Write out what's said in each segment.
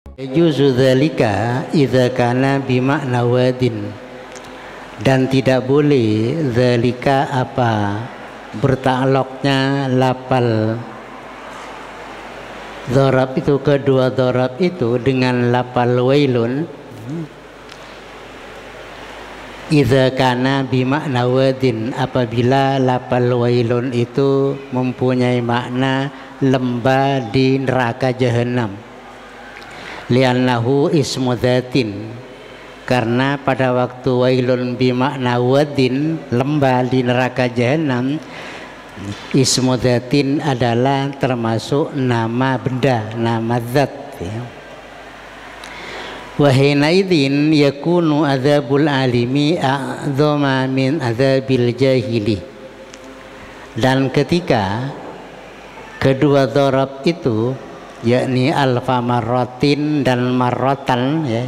Yajuzu dzalika idza kana bimakna wadin, dan tidak boleh dzalika apa bertakluknya lapal dzarab itu, kedua dzarab itu dengan lapal wailun idza kana bimakna wadin, apabila lapal wailun itu mempunyai makna lembah di neraka jahanam. Li'annahu ismu dzatin, karena pada waktu wailun bimakna wadin, lembah di neraka jahanam, ismu dzatin adalah termasuk nama benda, nama zat ya. Wa hina idzin yakunu adzabul alimi a'dzama min adzabil jahili, dan ketika kedua dzarab itu yakni alfa marratin dan marratan ya,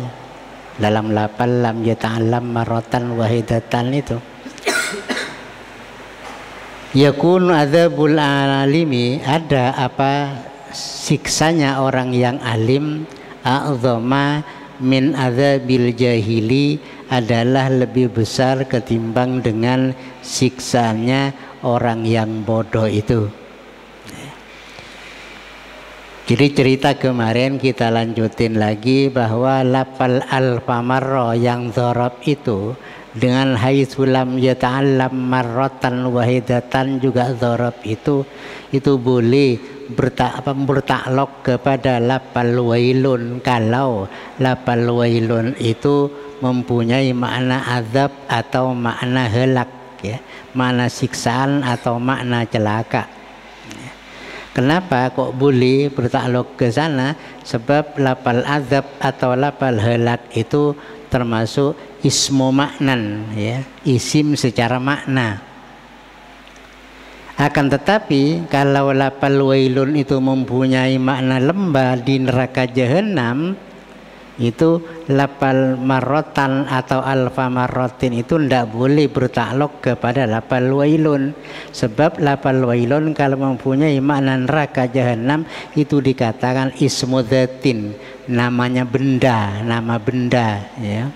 dalam lapal lam yata'allam marratan wahidatan itu yakun adzabul alimi, ada apa siksanya orang yang alim, a'zama min adzabil jahili, adalah lebih besar ketimbang dengan siksanya orang yang bodoh itu. Jadi cerita kemarin kita lanjutin lagi bahwa lapal al-famarro yang dzarab itu dengan haitsu lam yata'allam marratan wahidatan juga dzarab itu boleh bertakluk kepada lapal wailun kalau lapal wailun itu mempunyai makna azab atau makna helak ya, makna siksaan atau makna celaka. Kenapa kok boleh bertakluk ke sana? Sebab lapal azab atau lapal helak itu termasuk ismu maknan ya, isim secara makna. Akan tetapi kalau lapal wailun itu mempunyai makna lembah di neraka jahanam, itu lapal marrotan atau alfa marrotin itu tidak boleh bertakluk kepada lapal wailun. Sebab lapal wailun kalau mempunyai makna neraka jahanam itu dikatakan ismu dzatin, namanya benda, nama benda ya.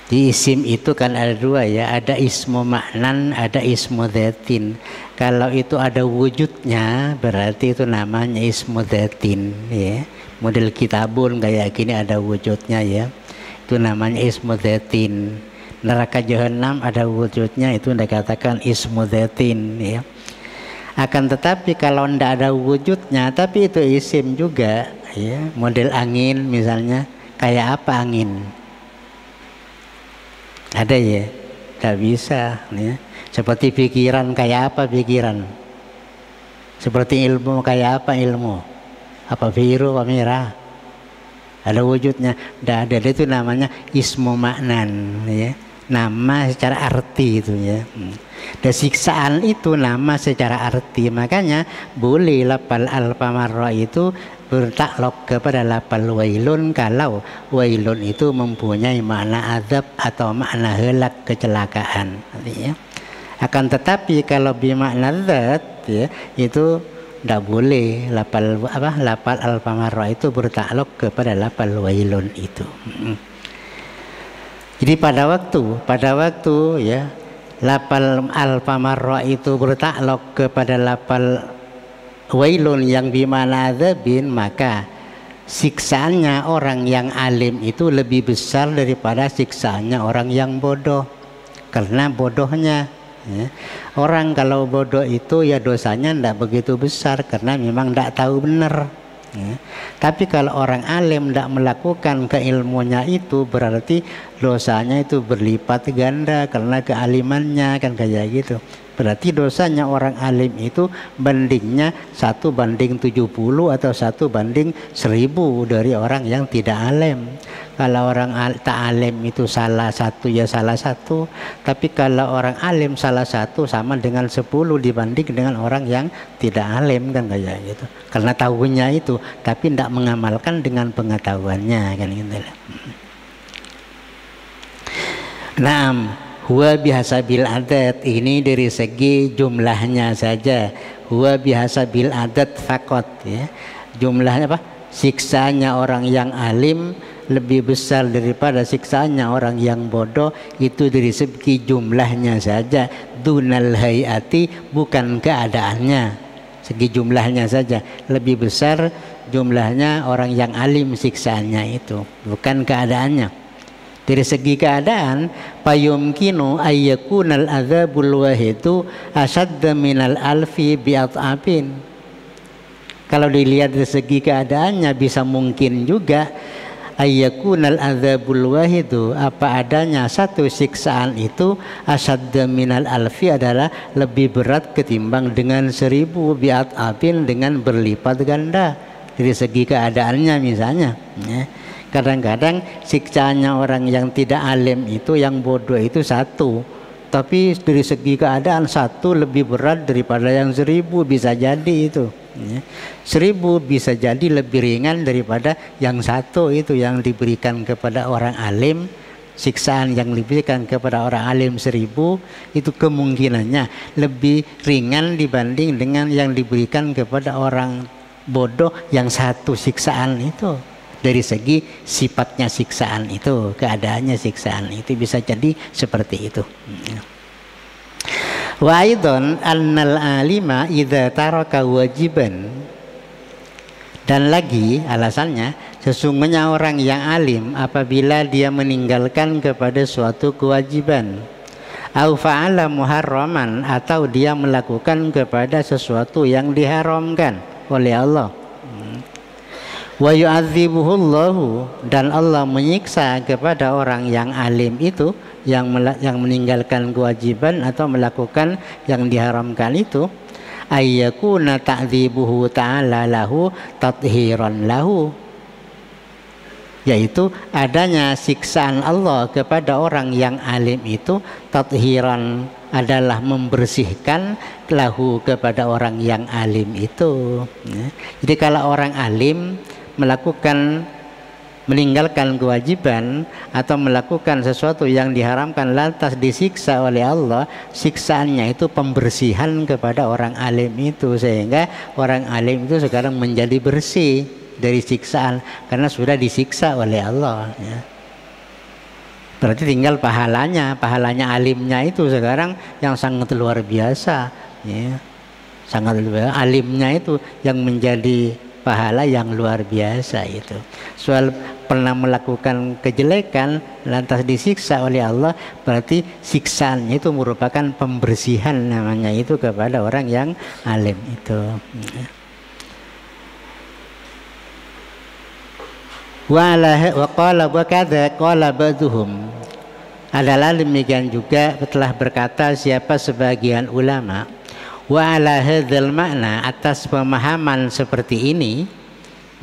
Di isim itu kan ada dua ya, ada ismu maknan, ada ismu dzatin. Kalau itu ada wujudnya berarti itu namanya ismu dzatin ya. Model kitabun kayak gini ada wujudnya ya, itu namanya ismu dzatin. Neraka jahanam ada wujudnya, itu dikatakan ismu dzatin ya. Akan tetapi kalau tidak ada wujudnya tapi itu isim juga ya, model angin misalnya, kayak apa angin? Ada ya? Tidak bisa ya. Seperti pikiran, kayak apa pikiran? Seperti ilmu, kayak apa ilmu? Apa biru, apa merah? Ada wujudnya? Tidak ada. Itu namanya ismu maknan ya, nama secara arti itu ya. Dan siksaan itu nama secara arti. Makanya boleh lapal al-famarra itu bertakluk kepada lapal wailun kalau wailun itu mempunyai makna azab atau makna helak, kecelakaan ya. Akan tetapi kalau bimakna zat ya, itu tidak boleh lapal al-famarra itu bertakluk kepada lapal wailun itu. Jadi pada waktu ya lapal al-famarra itu bertakluk kepada lapal wailun yang bimana azabin, maka siksaannya orang yang alim itu lebih besar daripada siksaannya orang yang bodoh. Karena bodohnya ya, orang kalau bodoh itu ya dosanya tidak begitu besar karena memang tidak tahu benar ya. Tapi kalau orang alim tidak melakukan keilmuannya itu berarti dosanya itu berlipat ganda karena kealimannya, kan kayak gitu. Berarti dosanya orang alim itu bandingnya 1:70 atau 1:1000 dari orang yang tidak alim. Kalau orang tak alim itu salah satu ya salah satu, tapi kalau orang alim salah satu sama dengan 10 dibanding dengan orang yang tidak alim, kan kayak gitu. Karena tahunya itu tapi tidak mengamalkan dengan pengetahuannya, kan gitu. Naam, huwa bihasabil adat, ini dari segi jumlahnya saja. Huwa bihasabil adat fakot ya. Jumlahnya apa? siksaannya orang yang alim lebih besar daripada siksaannya orang yang bodoh, itu dari segi jumlahnya saja, dunal hayati, bukan keadaannya. Segi jumlahnya saja lebih besar jumlahnya orang yang alim siksaannya itu, bukan keadaannya. Dari segi keadaan, payumkinu ayyakunal adzabul wahidu asadda minal alfi bi'at'afin. Kalau dilihat dari segi keadaannya, bisa mungkin juga ayyakunal adzabul wahidu, apa adanya satu siksaan itu, asadda minal alfi, adalah lebih berat ketimbang dengan 1000 bi'at'afin, dengan berlipat ganda. Dari segi keadaannya misalnya, ya. Kadang-kadang siksaannya orang yang tidak alim itu, yang bodoh itu satu, tapi dari segi keadaan satu lebih berat daripada yang 1000, bisa jadi itu, ya. 1000 bisa jadi lebih ringan daripada yang satu itu yang diberikan kepada orang alim. Siksaan yang diberikan kepada orang alim 1000 itu kemungkinannya lebih ringan dibanding dengan yang diberikan kepada orang bodoh yang satu siksaan itu. Dari segi sifatnya siksaan itu, keadaannya siksaan itu, bisa jadi seperti itu. Wa aidan annal alima idza taraka wajiban, dan lagi alasannya, sesungguhnya orang yang alim apabila dia meninggalkan kepada suatu kewajiban, au fa'ala muharraman, atau dia melakukan kepada sesuatu yang diharamkan oleh Allah, wa yu'adzibuhullahu, dan Allah menyiksa kepada orang yang alim itu, yang meninggalkan kewajiban atau melakukan yang diharamkan itu, ayyakuna ta'dzibuhu ta'ala lahu tathiran lahu, yaitu adanya siksaan Allah kepada orang yang alim itu, tathiran adalah membersihkan, lahu kepada orang yang alim itu, ya. Jadi kalau orang alim meninggalkan kewajiban atau melakukan sesuatu yang diharamkan lantas disiksa oleh Allah, siksaannya itu pembersihan kepada orang alim itu, sehingga orang alim itu sekarang menjadi bersih dari siksaan karena sudah disiksa oleh Allah, ya. Berarti tinggal pahalanya alimnya itu sekarang yang sangat luar biasa, ya. Sangat luar biasa, alimnya itu yang menjadi pahala yang luar biasa itu. Soal pernah melakukan kejelekan lantas disiksa oleh Allah, berarti siksaannya itu merupakan pembersihan namanya itu kepada orang yang alim itu. Wa qala wa kadza qala ba'dhum, adalah demikian juga telah berkata siapa sebagian ulama, wa ala hadzal makna, atas pemahaman seperti ini,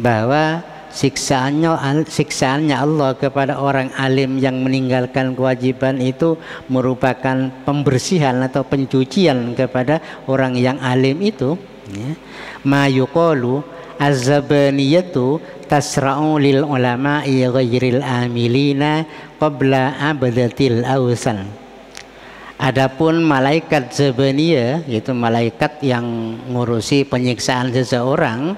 bahwa siksaannya Allah kepada orang alim yang meninggalkan kewajiban itu merupakan pembersihan atau pencucian kepada orang yang alim itu, ya. Ma yuqalu az-zabaniyatu tasra'u lil ulama'i ghairil amilina qabla abadatil awsan. Adapun malaikat zabaniyah, yaitu malaikat yang ngurusi penyiksaan seseorang,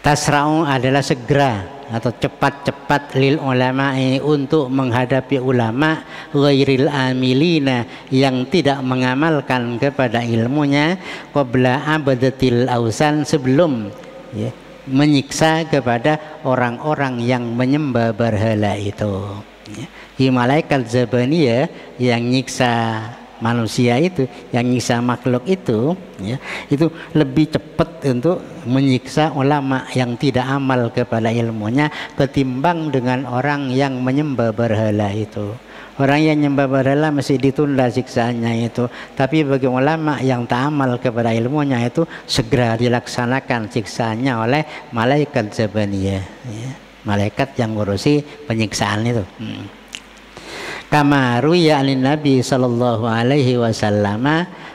tasra'u adalah segera atau cepat-cepat, lil ulama'i untuk menghadapi ulama, ghairil amilina yang tidak mengamalkan kepada ilmunya, qabla abadatil awsan, sebelum, ya, menyiksa kepada orang-orang yang menyembah berhala itu, ya. Di malaikat zabaniyah yang nyiksa manusia itu, yang nyiksa makhluk itu, ya, itu lebih cepat untuk menyiksa ulama yang tidak amal kepada ilmunya ketimbang dengan orang yang menyembah berhala itu. Orang yang menyembah berhala masih ditunda siksaannya itu, tapi bagi ulama yang tak amal kepada ilmunya itu segera dilaksanakan siksaannya oleh malaikat zabaniyah, ya, malaikat yang ngurusi penyiksaan itu. Kama ruya anin Nabi sallallahu alaihi wasallam,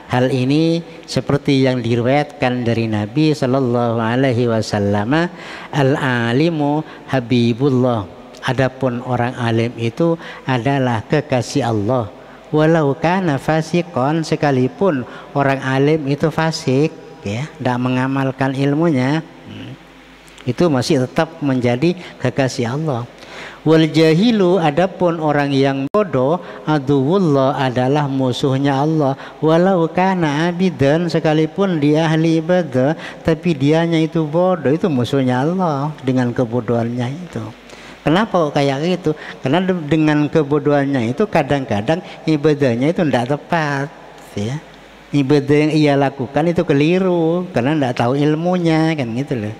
hal ini seperti yang diriwayatkan dari Nabi sallallahu alaihi wasallam, al-alimu habibullah, adapun orang alim itu adalah kekasih Allah, walau kana fasiqon, sekalipun orang alim itu fasik, ya, tidak mengamalkan ilmunya. itu masih tetap menjadi kekasih Allah. Wal jahilu, adapun orang yang bodoh, aduwullah, adalah musuhnya Allah. Walau kana abidan, sekalipun dia ahli ibadah tapi dianya itu bodoh, itu musuhnya Allah dengan kebodohannya itu. Kenapa kok kayak gitu? Karena dengan kebodohannya itu kadang-kadang ibadahnya itu tidak tepat, ya. Ibadah yang ia lakukan itu keliru karena tidak tahu ilmunya, kan gitu loh.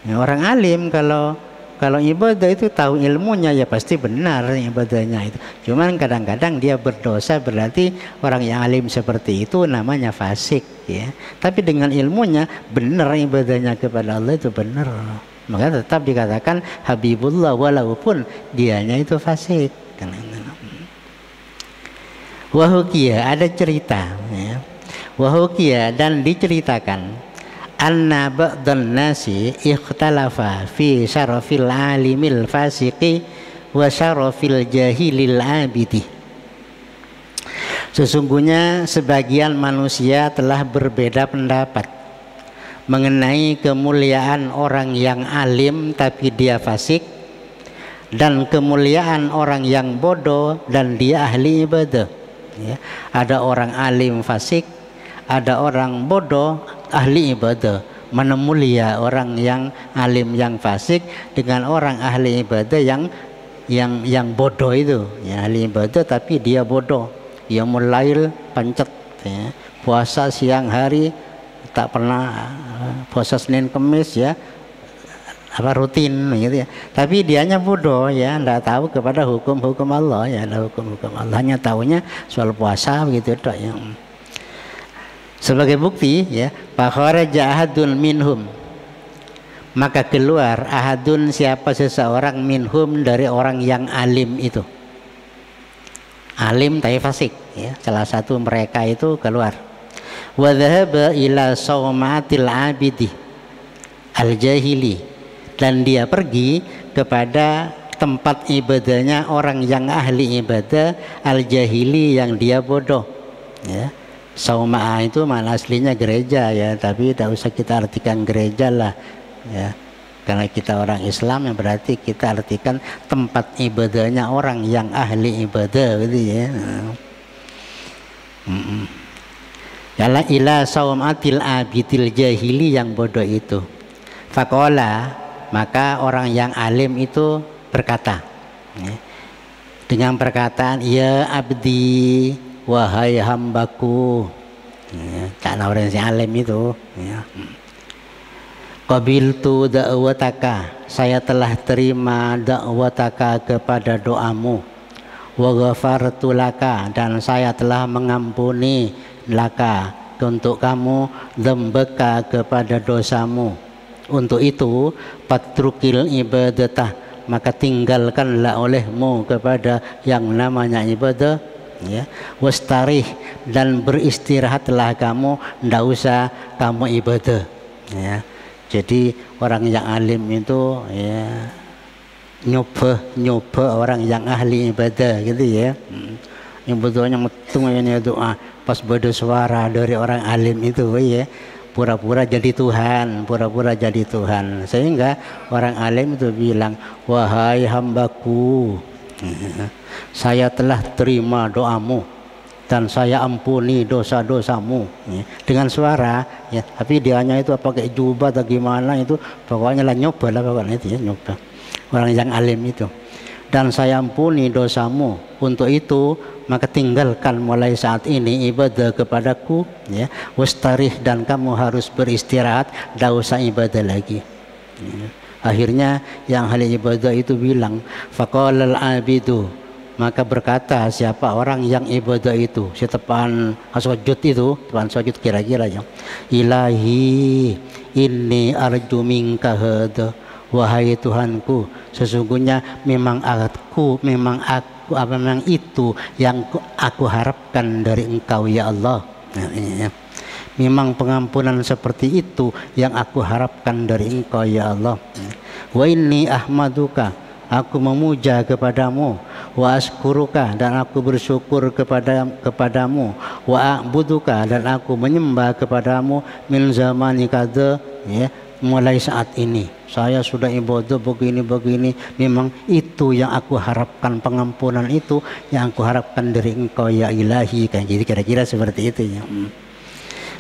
Ya, orang alim kalau ibadah itu tahu ilmunya ya pasti benar ibadahnya itu. Cuman kadang-kadang dia berdosa, berarti orang yang alim seperti itu namanya fasik, ya. Tapi dengan ilmunya benar ibadahnya kepada Allah itu benar. Maka tetap dikatakan Habibullah walaupun dianya itu fasik. Wahukia, ada cerita, ya. Wahukia, dan diceritakan, anna ba'dan nasi ikhtalafa fi syarafil alimil fasiqi wa syarafil jahilil abidi. Sesungguhnya sebagian manusia telah berbeda pendapat mengenai kemuliaan orang yang alim tapi dia fasik, dan kemuliaan orang yang bodoh dan dia ahli ibadah, ya. Ada orang alim fasik, ada orang bodoh ahli ibadah. Mana mulia orang yang alim yang fasik dengan orang ahli ibadah yang bodoh itu, ya, ahli ibadah tapi dia bodoh, dia mulail pancet, ya. Puasa siang hari tak pernah, puasa Senin Kemis, ya, rutin gitu, ya. Tapi dianya bodoh, ya, tidak tahu kepada hukum-hukum Allah, ya, ada hukum-hukum Allah, hanya tahunya soal puasa begitu, ya. Sebagai bukti, ya, fakharaja ahadun minhum, maka keluar ahadun, siapa seseorang, minhum, dari orang yang alim itu, alim tapi fasik, ya, salah satu mereka itu keluar. Wa dhahaba ila sawmatil abidi al-jahili, dan dia pergi kepada tempat ibadahnya orang yang ahli ibadah al-jahili, yang dia bodoh, ya. Sauma'ah itu mana aslinya gereja, ya, tapi tidak usah kita artikan gereja lah, ya, karena kita orang Islam, yang berarti kita artikan tempat ibadahnya orang yang ahli ibadah, gitu, ya. Yala ila saumatil abidil jahili, yang bodoh itu. Faqala, maka orang yang alim itu berkata, ya, dengan perkataan, ya abdi, wahai hambaku, ya, tak orang yang alim itu, ya. Qabiltu da'wataka, saya telah terima da'wataka kepada doamu, wa ghafartu laka, dan saya telah mengampuni laka untuk kamu, dzambaka, kepada dosamu. Untuk itu patrukil ibadatah, maka tinggalkanlah olehmu kepada yang namanya ibadah, ya. Wastarih, dan beristirahatlah kamu, ndak usah kamu ibadah, ya. Jadi orang yang alim itu, ya, nyoba orang yang ahli ibadah, gitu, ya. Yang betulnya metung ini doa pas beda suara dari orang alim itu, ya, pura-pura jadi Tuhan, pura-pura jadi Tuhan, sehingga orang alim itu bilang, wahai hambaku, saya telah terima doamu dan saya ampuni dosa-dosamu, ya, dengan suara, ya, tapi dianya itu pakai jubah atau gimana itu, pokoknya lah nyoba lah pokoknya itu, ya, nyoba orang yang alim itu. Dan saya ampuni dosamu, untuk itu maka tinggalkan mulai saat ini ibadah kepadaku, ya. Wastarih, dan kamu harus beristirahat, tidak usah ibadah lagi, ya. Akhirnya yang ahli ibadah itu bilang, faqalal abidu, maka berkata siapa orang yang ibadah itu, si tepan sujud itu, tepan sujud kira-kira, ya, ilahi inni arju minka hada, wahai Tuhanku, sesungguhnya memang itu yang aku harapkan dari Engkau, ya Allah. Memang pengampunan seperti itu yang aku harapkan dari Engkau, ya Allah. Wa inni ahmaduka, aku memuja kepadamu, wa askuruka, dan aku bersyukur kepadamu, wa a'buduka, dan aku menyembah kepadamu, min zamani kada, ya, mulai saat ini saya sudah ibadah begini, memang itu yang aku harapkan, pengampunan itu yang aku harapkan dari engkau ya ilahi, kayak jadi kira-kira seperti itu ya.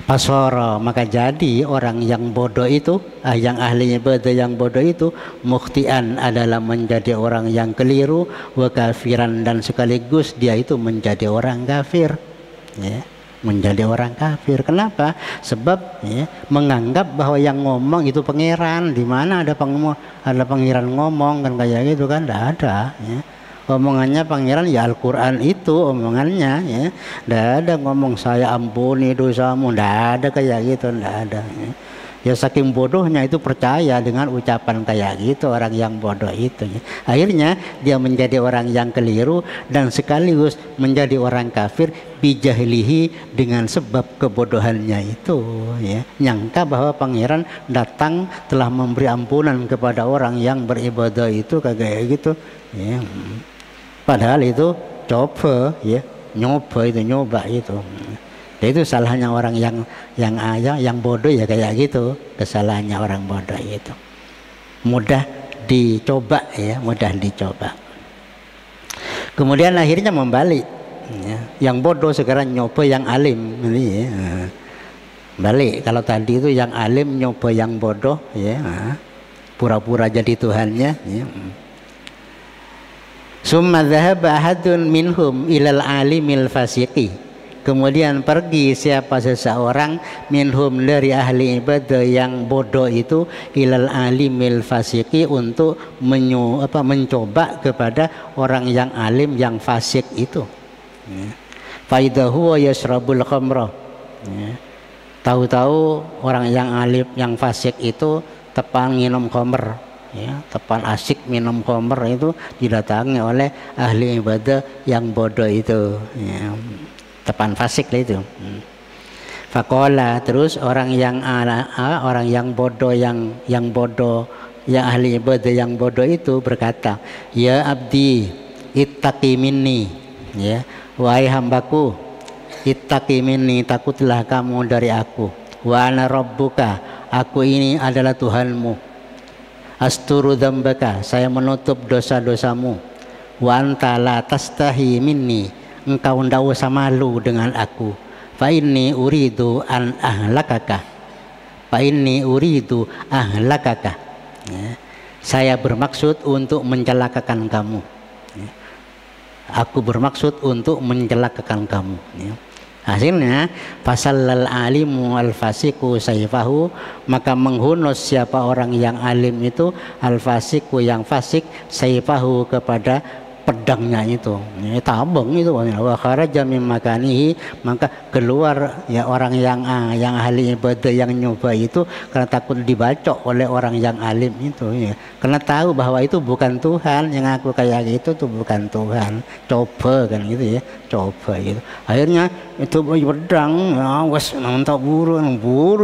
Pasoro, maka jadi orang yang bodoh itu, yang ahli ibadah yang bodoh itu, mukhtian adalah menjadi orang yang keliru, wa kafiran, dan sekaligus dia itu menjadi orang kafir ya. Menjadi orang kafir. Kenapa? Sebab ya, menganggap bahwa yang ngomong itu pangeran. Di mana ada pangeran ngomong kan kayak gitu kan? Tidak ada. Ya. Omongannya pangeran ya Al-Quran itu omongannya. Ya. Tidak ada ngomong saya ampuni dosamu. Tidak ada kayak gitu. Tidak ada. Ya. Ya saking bodohnya itu percaya dengan ucapan kayak gitu orang yang bodoh itu ya. Akhirnya dia menjadi orang yang keliru dan sekaligus menjadi orang kafir bijahilihi dengan sebab kebodohannya itu ya. Nyangka bahwa pangeran datang telah memberi ampunan kepada orang yang beribadah itu kayak gitu ya. Padahal itu coba ya, nyoba itu. Itu salahnya orang yang bodoh ya kayak gitu. Kesalahannya orang bodoh itu mudah dicoba ya, mudah dicoba. Kemudian akhirnya membalik ya. Yang bodoh sekarang nyoba yang alim ini ya. Balik, kalau tadi itu yang alim nyoba yang bodoh ya, pura-pura jadi Tuhannya ya. Summa dhahaba ahadun minhum ilal alimil fasiqi. Kemudian pergi siapa seseorang minhum dari ahli ibadah yang bodoh itu ilal alimil fasiqi untuk mencoba kepada orang yang alim yang fasik itu. Faidahu yasrabul khamra. Tahu-tahu orang yang alim yang fasik itu tepan minum khamr. Ya, tepan asik minum khamr itu didatangi oleh ahli ibadah yang bodoh itu. Ya. Tepan fasik lah itu. Fakola, terus orang yang bodoh yang ahli ibadah yang bodoh itu berkata, ya abdi ittaqi minni, ya wahai hambaku, ittaqi minni, takutlah kamu dari aku, wa ana rabbuka, aku ini adalah Tuhanmu, asturu dzambaka, saya menutup dosa-dosamu, wa anta la tastahi minni, engkau tidak usah malu dengan aku. Fa inni uridu an ahlakaka. Fa inni uridu ahlakaka. Ya. Saya bermaksud untuk mencelakakan kamu. Ya. Aku bermaksud untuk mencelakakan kamu. Ya. Hasilnya fasallal alimu al fasiku sayfahu, maka menghunus siapa orang yang alim itu al fasiku yang fasik sayfahu kepada pedangnya itu, ya, tabung itu, wa kharaja min makanihi, maka keluar ya orang yang ahli ibadah yang nyoba itu karena takut dibacok oleh orang yang alim itu ya. Karena tahu bahwa itu bukan Tuhan, yang aku kayak gitu tuh bukan Tuhan. Coba kan gitu ya, coba gitu. Akhirnya itu pedang, ya wes mentak buru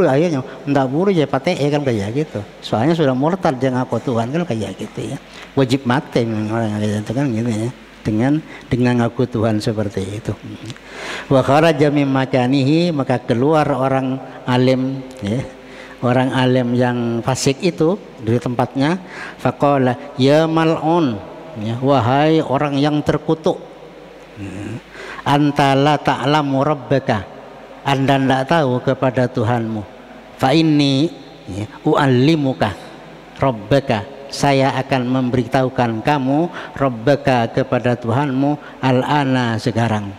akhirnya mentak buru ya pate kan kayak gitu. Soalnya sudah murtad yang aku Tuhan kan kayak gitu ya. Wajib mati orang yang itu kan gitu ya, dengan ngaku Tuhan seperti itu. Wa kharaja min makanihi, maka keluar orang alim ya, orang alim yang fasik itu dari tempatnya. Faqala ya mal'un, ya, wahai orang yang terkutuk, anta la ta'lamu rabbaka, anda tidak tahu kepada Tuhanmu. Fa inni ya, u'allimuka rabbaka, saya akan memberitahukan kamu rabbaka kepada Tuhanmu al-ana sekarang.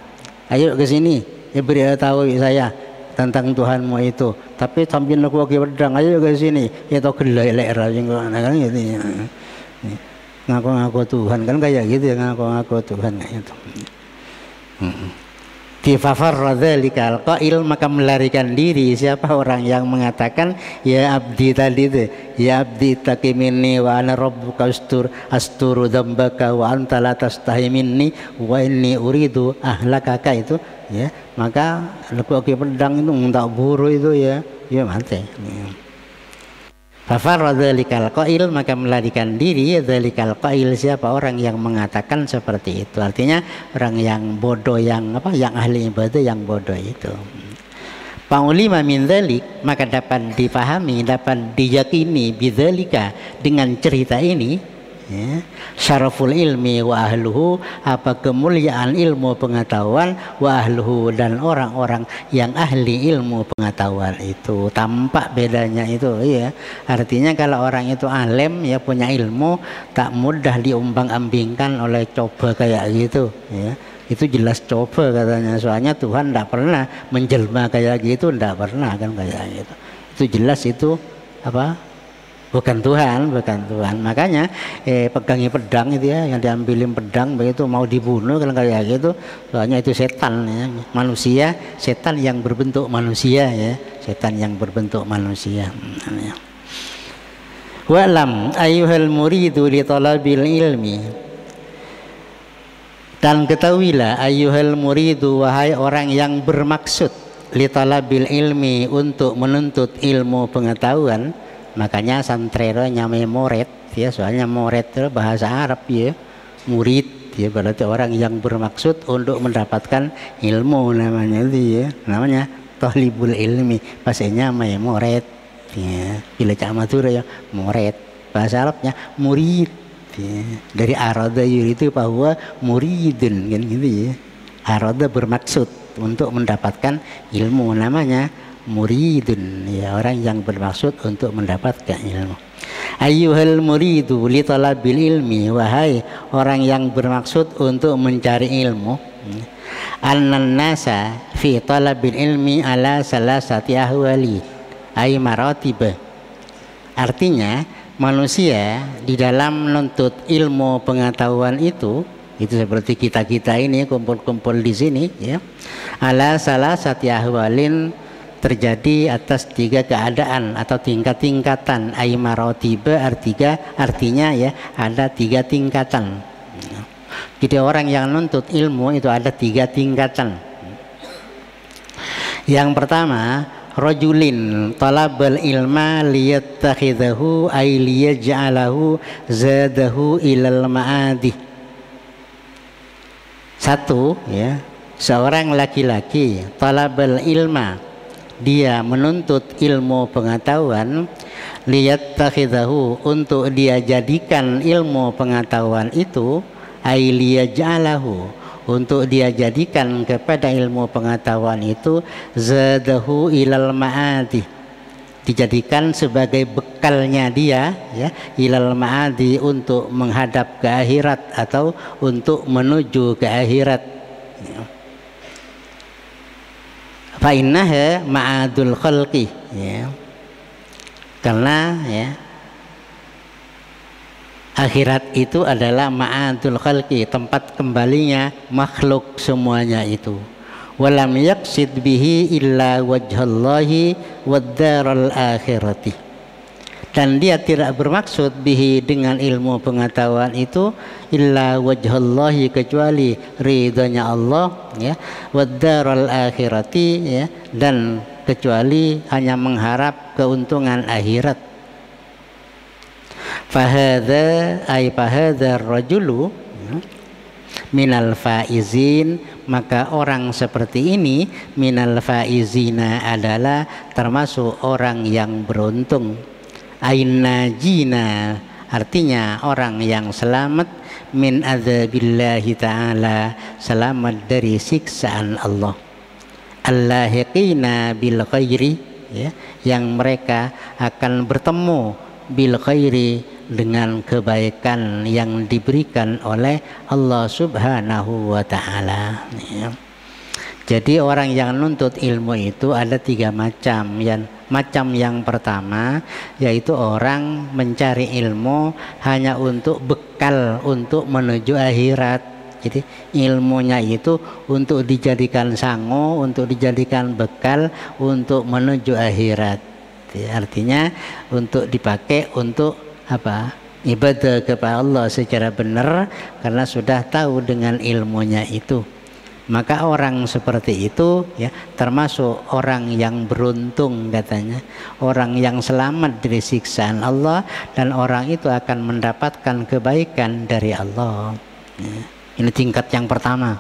Ayo ke sini, ya beritahu saya tentang Tuhanmu itu. Tapi sambil aku lagi pedang, ayo ke sini. Ya tau gelek-gelek kan gitu ya. Ngaku-ngaku Tuhan kan kayak gitu ya, ngaku-ngaku Tuhan kayak gitu. Kifafarra dzalikal qail, maka melarikan diri siapa orang yang mengatakan ya abdi tadi itu, ya abdi taqi minni wa ana rabbuka asturu dzambaka wa anta la tastahi minni wa inni uridu ahlakaka itu ya, maka lagi pedang itu tak buru itu ya mati. Fafarra dzalikal qail, maka melarikan diri dzalikal qail siapa orang yang mengatakan seperti itu. Artinya orang yang bodoh yang ahli ibadah yang bodoh itu. Fa'ulima min dzalik, maka dapat dipahami, dapat diyakini bidzalika, dengan cerita ini, ya, syaraful ilmi wa ahluhu, apa kemuliaan ilmu pengetahuan, wa ahluhu, dan orang-orang yang ahli ilmu pengetahuan itu. Tampak bedanya itu, ya. Artinya kalau orang itu alim, ya, punya ilmu, tak mudah diumbang-ambingkan oleh coba kayak gitu, ya. Itu jelas coba katanya, soalnya Tuhan tidak pernah menjelma kayak gitu, tidak pernah kan kayak gitu. Itu jelas itu apa? Bukan Tuhan, bukan Tuhan. Makanya pegangi pedang itu, ya, yang diambilin pedang begitu mau dibunuh kan kayak gitu, soalnya itu setan, ya. Manusia, setan yang berbentuk manusia, ya, setan yang berbentuk manusia. Wa'lam ayyuhal muridu li talabil ilmi, dan ketahuilah ayyuhal muridu, wahai orang yang bermaksud, li talabil ilmi, untuk menuntut ilmu pengetahuan. Makanya santrero nyamai murid, ya, soalnya murid itu bahasa Arab, ya, murid, ya, berarti orang yang bermaksud untuk mendapatkan ilmu namanya itu, ya, namanya talibul ilmi, bahasanya nyamai murid, ya. Bila Cak Madura, ya, murid, bahasa Arabnya murid. Ya, dari arada yuridu bahwa muridun kan gitu, ya. Arada bermaksud untuk mendapatkan ilmu, namanya muridun, ya, orang yang bermaksud untuk mendapatkan ilmu. Ayyuhal muridu li talabil ilmi, wahai orang yang bermaksud untuk mencari ilmu. Annan nasa fi talabil ilmi ala salasati ahwali ay maratib. Artinya manusia di dalam menuntut ilmu pengetahuan itu seperti kita ini kumpul-kumpul di sini, ya, ala salasati ahwalin, terjadi atas 3 keadaan atau tingkat-tingkatan. Ay marotiba, artinya, ya, ada 3 tingkatan. Jadi orang yang menuntut ilmu itu ada 3 tingkatan. Yang pertama, rajulin talabal ilma liyattakhidahu ay liyaj'alahu zadahu ilal ma'adi. Satu, ya, seorang laki-laki talabal ilma, dia menuntut ilmu pengetahuan, liyattakhidahu, untuk dia jadikan ilmu pengetahuan itu, ay liyaj'alahu, untuk dia jadikan kepada ilmu pengetahuan itu, zadahu ilal ma'adi, dijadikan sebagai bekalnya dia, ya, ilal ma'adi, untuk menghadap ke akhirat atau untuk menuju ke akhirat. Fa innaha ma'adul khalqi, ya, karena, ya, akhirat itu adalah ma'adul khalqi, tempat kembalinya makhluk semuanya itu. Walam yaqsid bihi illa wajhallahi wad-daral akhirati, dan dia tidak bermaksud bihi, dengan ilmu pengetahuan itu, illa wajhallahi, kecuali ridhonya Allah, ya, wad-daral akhirati, ya, dan kecuali hanya mengharap keuntungan akhirat. Fahadha ay fahadha rajulu minal faizin, maka orang seperti ini minal faizina, adalah termasuk orang yang beruntung. Ain najina, artinya orang yang selamat, min adzabillahi ta'ala, selamat dari siksaan Allah. Allahiqina bil khairi, ya, yang mereka akan bertemu bil khairi, dengan kebaikan yang diberikan oleh Allah Subhanahu wa ta'ala, ya. Jadi orang yang nuntut ilmu itu ada 3 macam. Macam yang pertama yaitu orang mencari ilmu hanya untuk bekal untuk menuju akhirat. Jadi ilmunya itu untuk dijadikan sango, untuk dijadikan bekal untuk menuju akhirat. Artinya untuk dipakai untuk apa? Ibadah kepada Allah secara benar, karena sudah tahu dengan ilmunya itu. Maka orang seperti itu, ya, termasuk orang yang beruntung katanya, orang yang selamat dari siksaan Allah, dan orang itu akan mendapatkan kebaikan dari Allah, ya. Ini tingkat yang pertama.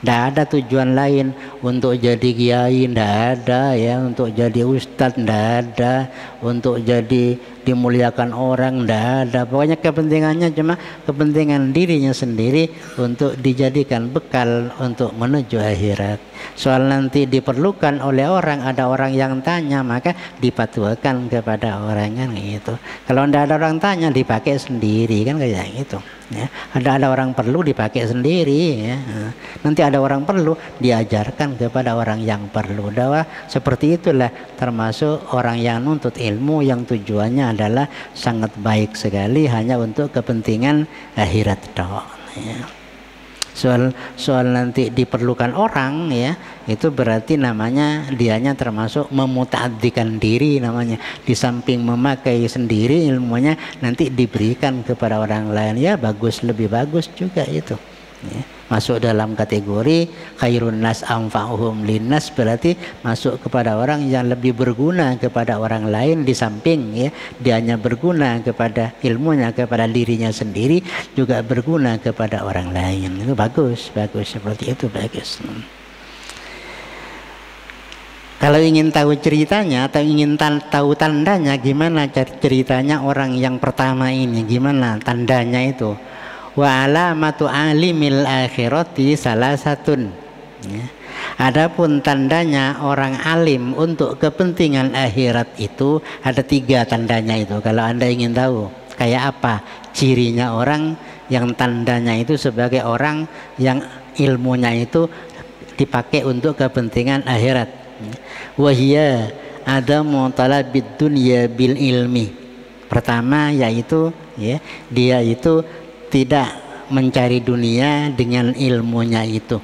Tidak ada tujuan lain untuk jadi kiai, tidak ada ya, untuk jadi ustadz tidak ada, untuk jadi dimuliakan orang tidak ada. Pokoknya kepentingannya cuma kepentingan dirinya sendiri untuk dijadikan bekal untuk menuju akhirat. Soal nanti diperlukan oleh orang, ada orang yang tanya, maka dipatuakan kepada orang kan gitu. Kalau tidak ada orang tanya, dipakai sendiri kan kayak gitu. Ya, ada orang perlu dipakai sendiri ya. Nanti ada orang perlu diajarkan kepada orang yang perlu. Dakwah seperti itulah termasuk orang yang nuntut ilmu yang tujuannya adalah sangat baik sekali hanya untuk kepentingan akhirat doang ya. Soal nanti diperlukan orang ya, itu berarti namanya dianya termasuk memuta'addikan diri namanya. Di samping memakai sendiri ilmunya nanti diberikan kepada orang lain ya, bagus, lebih bagus juga itu ya. Masuk dalam kategori khairun nas anfa'uhum linnas, berarti masuk kepada orang yang lebih berguna kepada orang lain. Di samping ya dianya berguna kepada ilmunya kepada dirinya sendiri, juga berguna kepada orang lain. Itu bagus seperti itu bagus. Kalau ingin tahu ceritanya atau ingin tahu tandanya, gimana ceritanya orang yang pertama ini, gimana tandanya itu? Wa alamatu alimil akhirati salasatun ya. Adapun tandanya orang alim untuk kepentingan akhirat itu ada 3 tandanya itu. Kalau Anda ingin tahu kayak apa cirinya orang yang tandanya itu sebagai orang yang ilmunya itu dipakai untuk kepentingan akhirat. Wahia adamu talabid dunya bil ilmi. Pertama yaitu ya, dia itu tidak mencari dunia dengan ilmunya itu.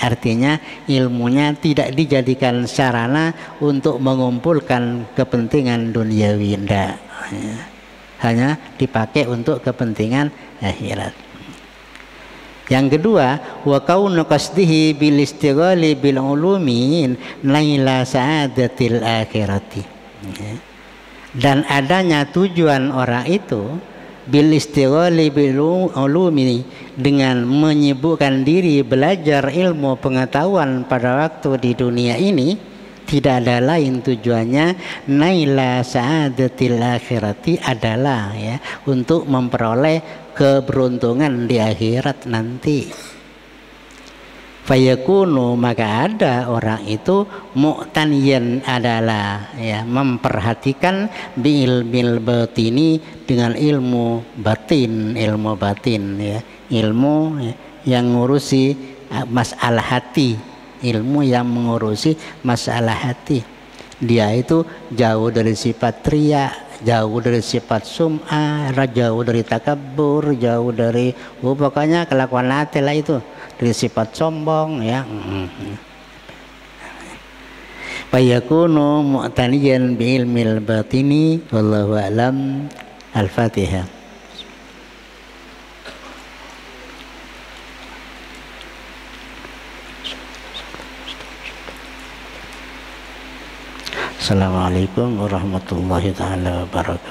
Artinya ilmunya tidak dijadikan sarana untuk mengumpulkan kepentingan duniawi, ya. Hanya dipakai untuk kepentingan akhirat. Yang kedua, wa kaunu qasdihi bil istighali bil ulumin naila sa'adatil akhirati. Dan adanya tujuan orang itu bil istighali bil ulumi, dengan menyibukkan diri belajar ilmu pengetahuan pada waktu di dunia ini, tidak ada lain tujuannya naila sa'adatil akhirati, adalah ya untuk memperoleh keberuntungan di akhirat nanti. Fayakunu, maka ada orang itu mu'taniyan, adalah ya memperhatikan bi'ilmil batini, dengan ilmu batin ya, ilmu yang ngurusi masalah hati, ilmu yang mengurusi masalah hati. Dia itu jauh dari sifat riya, jauh dari sifat sum'ah, jauh dari takabur, jauh dari pokoknya kelakuan hati lah itu, dari sifat sombong ya. Fayakunu mu'taniyan bi ilmil batini wallahu a'lam. Al-Fatihah. Assalamualaikum warahmatullahi taala wabarakatuh.